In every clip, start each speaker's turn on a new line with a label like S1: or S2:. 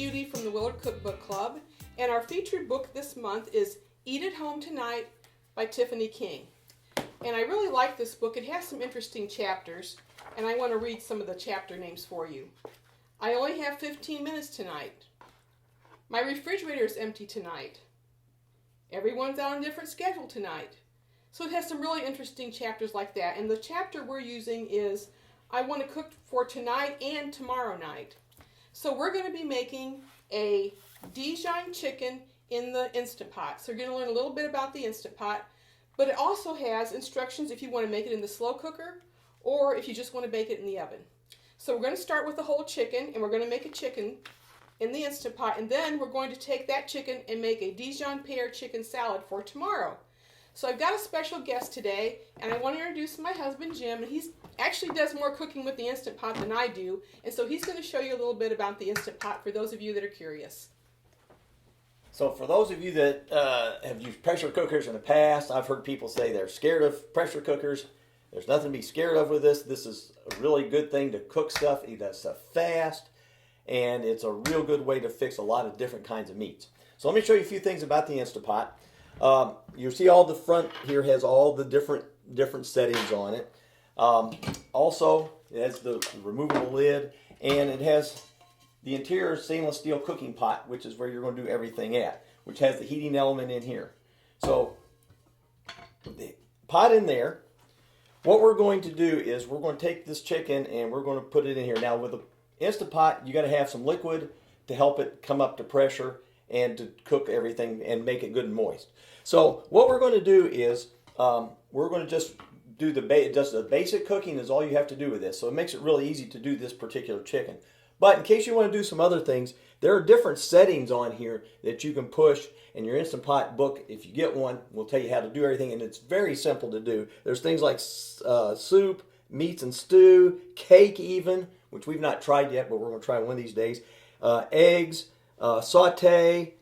S1: Judy from the Willard Cookbook Club, and our featured book this month is Eat at Home Tonight by Tiffany King. And I really like this book. It has some interesting chapters, and I want to read some of the chapter names for you. I only have 15 minutes tonight. My refrigerator is empty tonight. Everyone's on a different schedule tonight. So it has some really interesting chapters like that. And the chapter we're using is I want to cook for tonight and tomorrow night. So we're going to be making a Dijon chicken in the Instapot. So you're going to learn a little bit about the Instapot, but it also has instructions if you want to make it in the slow cooker or if you just want to bake it in the oven. So we're going to start with the whole chicken, and we're going to make a chicken in the Instapot, and then we're going to take that chicken and make a Dijon pear chicken salad for tomorrow. So I've got a special guest today, and I want to introduce my husband, Jim, and he actually does more cooking with the Instapot than I do, and so he's going to show you a little bit about the Instapot for those of you that are curious.
S2: So for those of you that have used pressure cookers in the past, I've heard people say they're scared of pressure cookers. There's nothing to be scared of with this. This is a really good thing to cook stuff, eat that stuff fast, and it's a real good way to fix a lot of different kinds of meats. So let me show you a few things about the Instapot. You see all the front here has all the different settings on it. Also, it has the removable lid, and it has the interior stainless steel cooking pot, which is where you're going to do everything at, which has the heating element in here. So the pot in there, what we're going to do is we're going to take this chicken and we're going to put it in here. Now with the Instapot, you got to have some liquid to help it come up to pressure and to cook everything and make it good and moist. So what we're going to do is we're going to just do the basic cooking is all you have to do with this. So it makes it really easy to do this particular chicken. But in case you want to do some other things, there are different settings on here that you can push, and your Instapot book, if you get one, will tell you how to do everything, and it's very simple to do. There's things like soup, meats and stew, cake even, which we've not tried yet, but we're going to try one of these days, eggs, saute,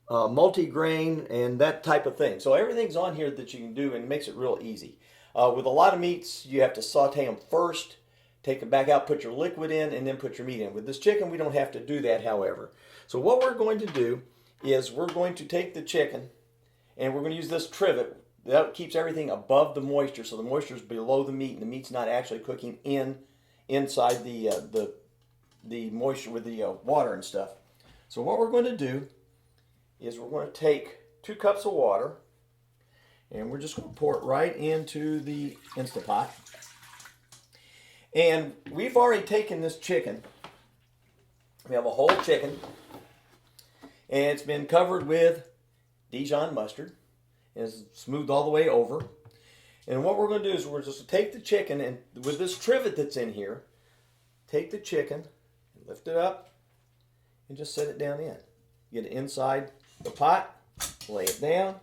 S2: multi-grain, and that type of thing. So everything's on here that you can do, and it makes it real easy. With a lot of meats, you have to saute them first, take them back out, put your liquid in, and then put your meat in. With this chicken, we don't have to do that, however. So what we're going to do is we're going to take the chicken, and we're going to use this trivet. That keeps everything above the moisture, so the moisture is below the meat, and the meat's not actually cooking inside the moisture with the water and stuff. So what we're going to do is we're going to take 2 cups of water, and we're just going to pour it right into the Instapot. And we've already taken this chicken. We have a whole chicken, and it's been covered with Dijon mustard, and it's smoothed all the way over. And what we're going to do is we're just take the chicken, and with this trivet that's in here, take the chicken, lift it up, and just set it down in. Get it inside the pot, lay it down.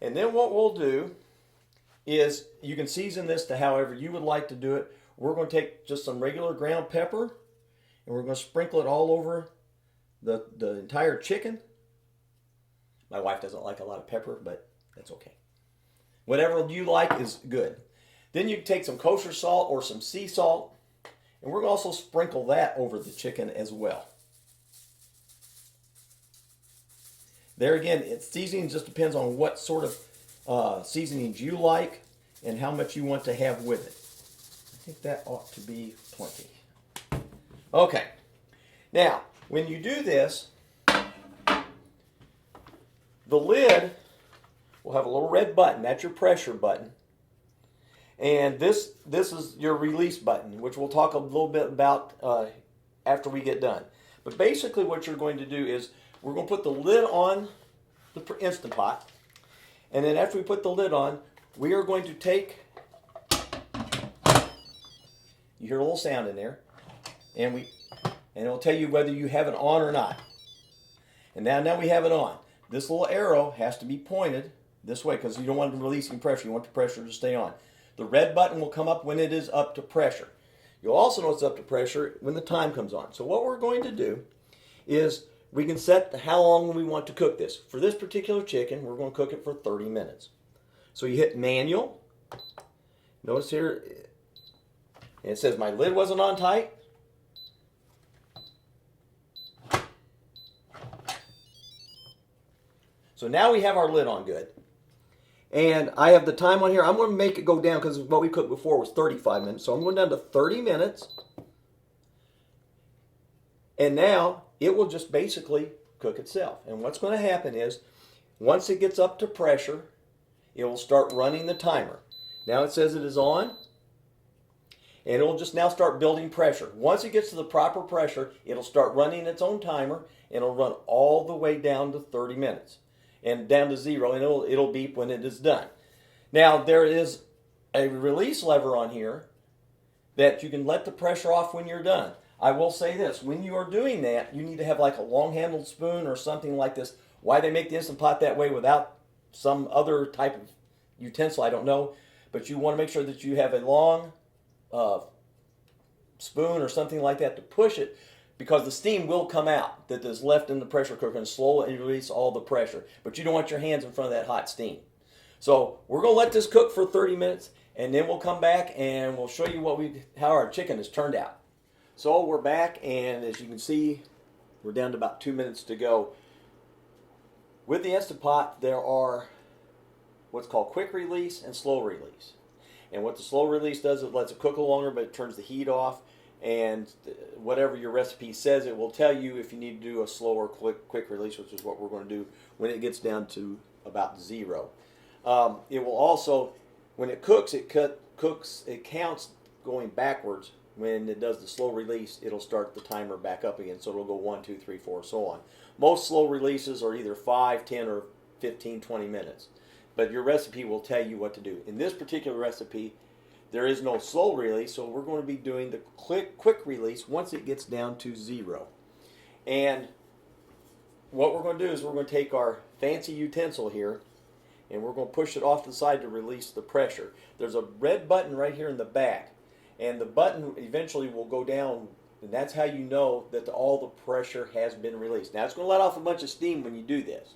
S2: And then what we'll do is you can season this to however you would like to do it. We're going to take just some regular ground pepper, and we're going to sprinkle it all over the entire chicken. My wife doesn't like a lot of pepper, but that's okay. Whatever you like is good. Then you take some kosher salt or some sea salt, and we're going to also sprinkle that over the chicken as well. There again, seasoning just depends on what sort of seasonings you like and how much you want to have with it. I think that ought to be plenty. Okay. Now, when you do this, the lid will have a little red button. That's your pressure button. And this is your release button, which we'll talk a little bit about after we get done. But basically what you're going to do is we're going to put the lid on the Instapot. And then after we put the lid on, we are going to take, you hear a little sound in there, and it'll tell you whether you have it on or not. And now we have it on. This little arrow has to be pointed this way because you don't want to release any pressure. You want the pressure to stay on. The red button will come up when it is up to pressure. You'll also know it's up to pressure when the time comes on. So what we're going to do is we can set how long we want to cook this. For this particular chicken, we're going to cook it for 30 minutes. So you hit manual. Notice here, it says my lid wasn't on tight. So now we have our lid on good. And I have the time on here. I'm going to make it go down because what we cooked before was 35 minutes. So I'm going down to 30 minutes. And now it will just basically cook itself. And what's going to happen is once it gets up to pressure, it will start running the timer. Now it says it is on. And it will just now start building pressure. Once it gets to the proper pressure, it'll start running its own timer. And it'll run all the way down to 30 minutes. And down to 0, and it'll beep when it is done. Now, there is a release lever on here that you can let the pressure off when you're done. I will say this, when you are doing that, you need to have like a long-handled spoon or something like this. Why they make the Instant Pot that way without some other type of utensil, I don't know. But you want to make sure that you have a long spoon or something like that to push it, because the steam will come out that is left in the pressure cooker and slowly release all the pressure. But you don't want your hands in front of that hot steam. So we're going to let this cook for 30 minutes, and then we'll come back and we'll show you how our chicken has turned out. So we're back, and as you can see, we're down to about 2 minutes to go. With the Instant Pot, there are what's called quick release and slow release. And what the slow release does, it lets it cook a little longer, but it turns the heat off. And whatever your recipe says, it will tell you if you need to do a slower quick release, which is what we're going to do when it gets down to about 0. It will also, when it cooks, it counts going backwards. When it does the slow release, it'll start the timer back up again. So it'll go 1, 2, 3, 4, so on. Most slow releases are either 5, 10, or 15, 20 minutes. But your recipe will tell you what to do. In this particular recipe, there is no slow release, so we're going to be doing the quick release once it gets down to 0. And what we're going to do is we're going to take our fancy utensil here, and we're going to push it off to the side to release the pressure. There's a red button right here in the back, and the button eventually will go down, and that's how you know that all the pressure has been released. Now, it's going to let off a bunch of steam when you do this.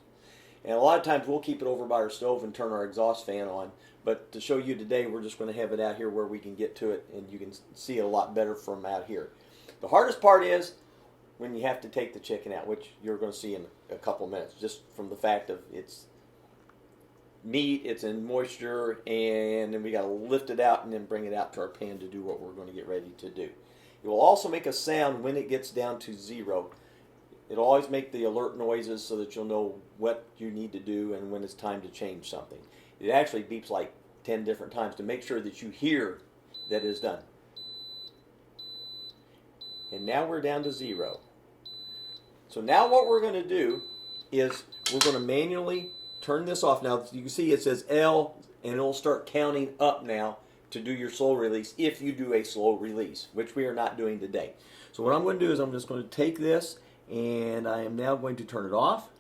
S2: And a lot of times we'll keep it over by our stove and turn our exhaust fan on. But to show you today, we're just going to have it out here where we can get to it, and you can see it a lot better from out here. The hardest part is when you have to take the chicken out, which you're going to see in a couple minutes, just from the fact of it's meat, it's in moisture, and then we got to lift it out and then bring it out to our pan to do what we're going to get ready to do. It will also make a sound when it gets down to 0. It'll always make the alert noises so that you'll know what you need to do and when it's time to change something. It actually beeps like 10 different times to make sure that you hear that it is done. And now we're down to 0. So now what we're going to do is we're going to manually turn this off. Now you can see it says L, and it'll start counting up now to do your slow release if you do a slow release, which we are not doing today. So what I'm going to do is I'm just going to take this, and I am now going to turn it off.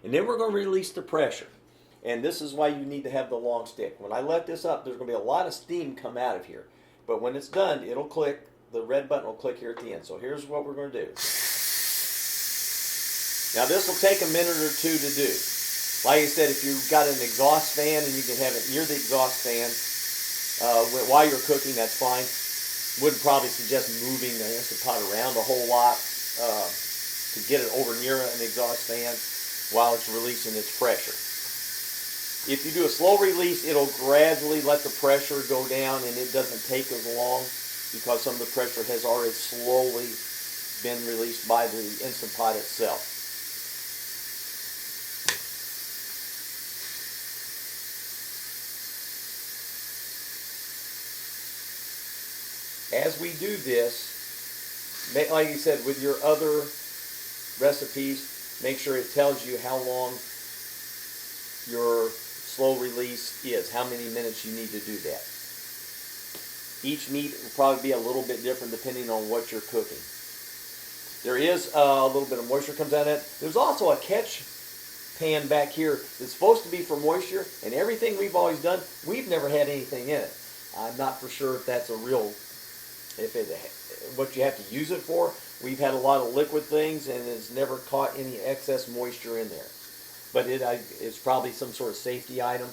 S2: And then we're going to release the pressure. And this is why you need to have the long stick. When I let this up, there's going to be a lot of steam come out of here. But when it's done, it'll click. The red button will click here at the end. So here's what we're going to do. Now this will take a minute or two to do. Like I said, if you've got an exhaust fan and you can have it near the exhaust fan while you're cooking, that's fine. Wouldn't probably suggest moving the Instant Pot around a whole lot to get it over near an exhaust fan while it's releasing its pressure. If you do a slow release, it'll gradually let the pressure go down, and it doesn't take as long because some of the pressure has already slowly been released by the Instant Pot itself. As we do this, like you said, with your other recipes, make sure it tells you how long your slow release is, how many minutes you need to do that. Each meat will probably be a little bit different depending on what you're cooking. There is a little bit of moisture comes out of it. There's also a catch pan back here that's supposed to be for moisture, and everything we've always done, we've never had anything in it. I'm not for sure if that's a real, what you have to use it for. We've had a lot of liquid things, and it's never caught any excess moisture in there. But it's probably some sort of safety item.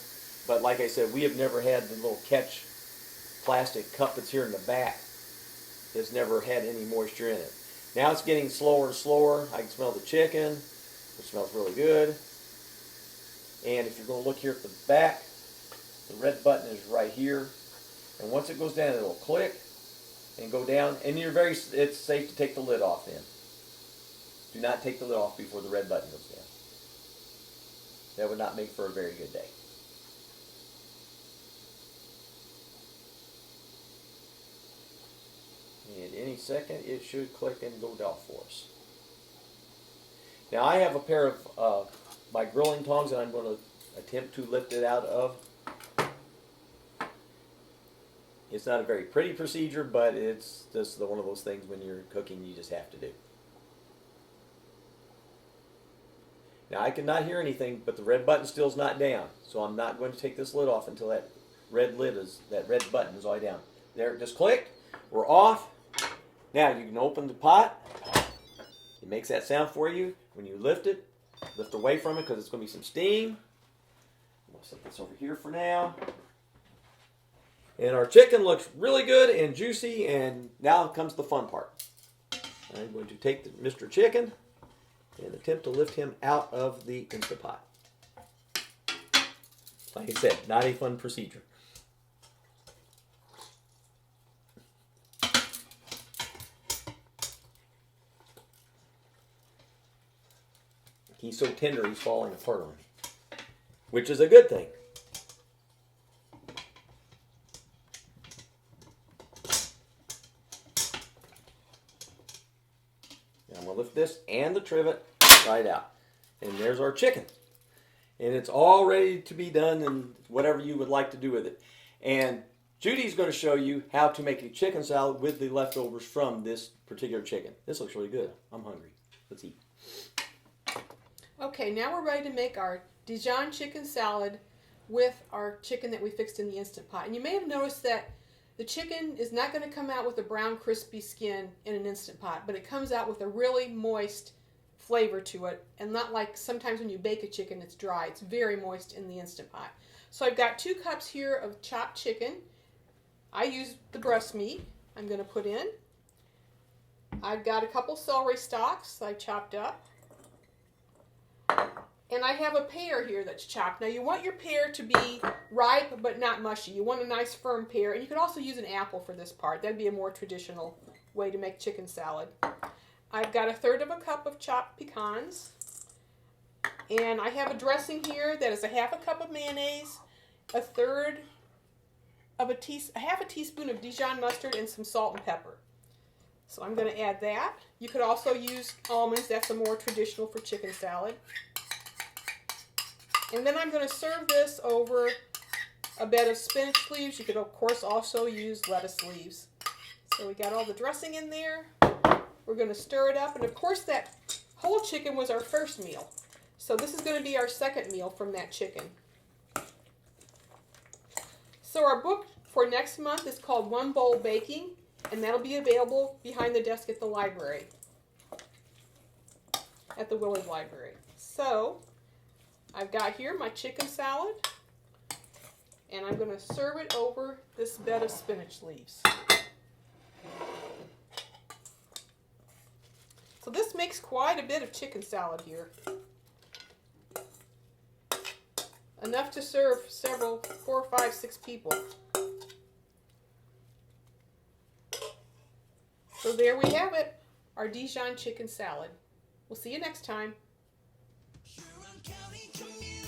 S2: But like I said, we have never had the little catch plastic cup that's here in the back. It's never had any moisture in it. Now it's getting slower and slower. I can smell the chicken. It smells really good. And if you're going to look here at the back, the red button is right here. And once it goes down, it'll click and go down. And it's safe to take the lid off then. Do not take the lid off before the red button goes down. That would not make for a very good day. And any second, it should click and go off for us. Now I have a pair of my grilling tongs that I'm going to attempt to lift it out of. It's not a very pretty procedure, but it's just one of those things when you're cooking you just have to do. Now I cannot hear anything, but the red button still is not down, so I'm not going to take this lid off until that red button is all the way down. There, it just clicked. We're off. Now you can open the pot. It makes that sound for you. When you lift it, lift away from it because it's going to be some steam. I'm going to set this over here for now. And our chicken looks really good and juicy, and now comes the fun part. I'm going to take Mr. Chicken and attempt to lift him out of the Instapot. Like I said, not a fun procedure. He's so tender he's falling apart on me, which is a good thing. Now I'm going to lift this and the trivet right out. And there's our chicken. And it's all ready to be done and whatever you would like to do with it. And Judy's going to show you how to make a chicken salad with the leftovers from this particular chicken. This looks really good. I'm hungry. Let's eat.
S1: Okay, now we're ready to make our Dijon chicken salad with our chicken that we fixed in the Instant Pot. And you may have noticed that the chicken is not going to come out with a brown crispy skin in an Instant Pot, but it comes out with a really moist flavor to it, and not like sometimes when you bake a chicken it's dry. It's very moist in the Instant Pot. So I've got 2 cups here of chopped chicken. I used the breast meat I'm going to put in. I've got a couple celery stalks I chopped up. And I have a pear here that's chopped. Now you want your pear to be ripe but not mushy. You want a nice firm pear. And you could also use an apple for this part. That'd be a more traditional way to make chicken salad. I've got 1/3 cup of chopped pecans. And I have a dressing here that is 1/2 cup of mayonnaise, 1/3 of a teaspoon of Dijon mustard, and some salt and pepper. So I'm going to add that. You could also use almonds. That's a more traditional for chicken salad. And then I'm going to serve this over a bed of spinach leaves. You could, of course, also use lettuce leaves. So we got all the dressing in there. We're going to stir it up. And, of course, that whole chicken was our first meal. So this is going to be our second meal from that chicken. So our book for next month is called One Bowl Baking, and that'll be available behind the desk at the library, at the Willard Library. So I've got here my chicken salad, and I'm going to serve it over this bed of spinach leaves. So this makes quite a bit of chicken salad here. Enough to serve 4, 5, 6 people. So there we have it, our Dijon chicken salad. We'll see you next time. County community.